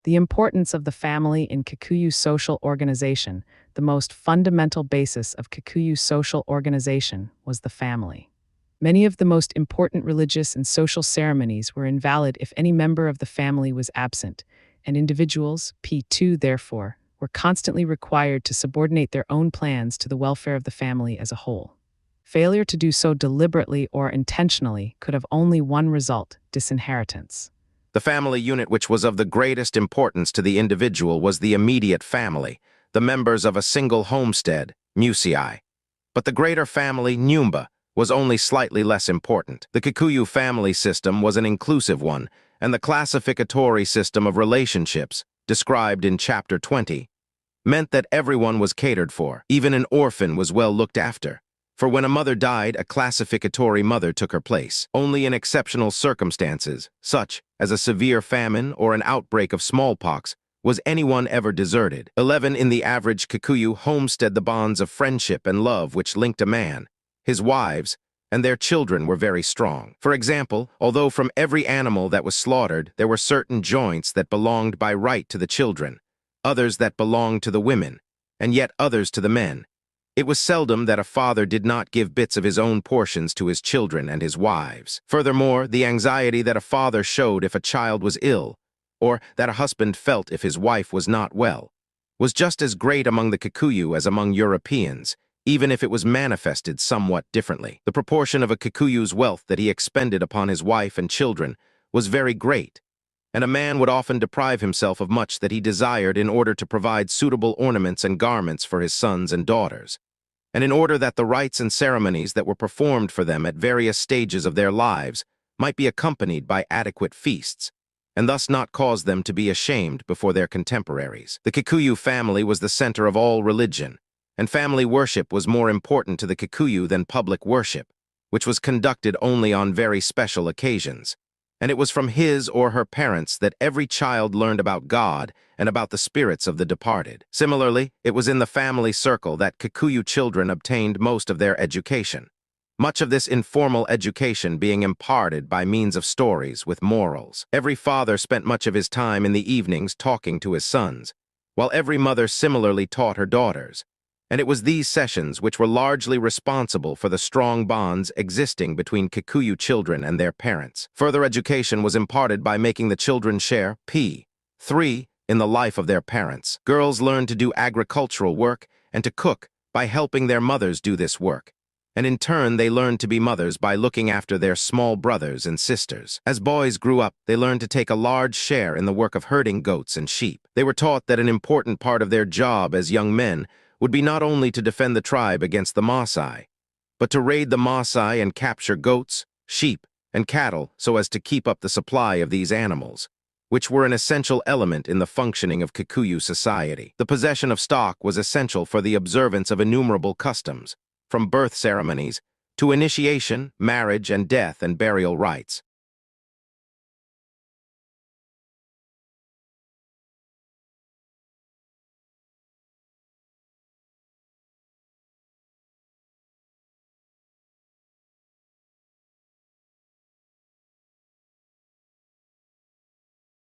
The importance of the family in Kikuyu social organization. The most fundamental basis of Kikuyu social organization was the family. Many of the most important religious and social ceremonies were invalid if any member of the family was absent, and individuals, P2 therefore, were constantly required to subordinate their own plans to the welfare of the family as a whole. Failure to do so deliberately or intentionally could have only one result: disinheritance. The family unit which was of the greatest importance to the individual was the immediate family, the members of a single homestead, mũciĩ. But the greater family, nyumba, was only slightly less important. The Kikuyu family system was an inclusive one, and the classificatory system of relationships, described in Chapter 20, meant that everyone was catered for. Even an orphan was well looked after. For when a mother died, a classificatory mother took her place. Only in exceptional circumstances, such as a severe famine or an outbreak of smallpox, was anyone ever deserted. 11. In the average Kikuyu homestead, the bonds of friendship and love which linked a man, his wives, and their children were very strong. For example, although from every animal that was slaughtered there were certain joints that belonged by right to the children, others that belonged to the women, and yet others to the men, it was seldom that a father did not give bits of his own portions to his children and his wives. Furthermore, the anxiety that a father showed if a child was ill, or that a husband felt if his wife was not well, was just as great among the Kikuyu as among Europeans, even if it was manifested somewhat differently. The proportion of a Kikuyu's wealth that he expended upon his wife and children was very great, and a man would often deprive himself of much that he desired in order to provide suitable ornaments and garments for his sons and daughters, and in order that the rites and ceremonies that were performed for them at various stages of their lives might be accompanied by adequate feasts, and thus not cause them to be ashamed before their contemporaries. The Kikuyu family was the center of all religion, and family worship was more important to the Kikuyu than public worship, which was conducted only on very special occasions. And it was from his or her parents that every child learned about God and about the spirits of the departed. Similarly, it was in the family circle that Kikuyu children obtained most of their education, much of this informal education being imparted by means of stories with morals. Every father spent much of his time in the evenings talking to his sons, while every mother similarly taught her daughters, and it was these sessions which were largely responsible for the strong bonds existing between Kikuyu children and their parents. Further education was imparted by making the children share P3 in the life of their parents. Girls learned to do agricultural work and to cook by helping their mothers do this work, and in turn they learned to be mothers by looking after their small brothers and sisters. As boys grew up, they learned to take a large share in the work of herding goats and sheep. They were taught that an important part of their job as young men would be not only to defend the tribe against the Maasai, but to raid the Maasai and capture goats, sheep, and cattle so as to keep up the supply of these animals, which were an essential element in the functioning of Kikuyu society. The possession of stock was essential for the observance of innumerable customs, from birth ceremonies to initiation, marriage, and death and burial rites.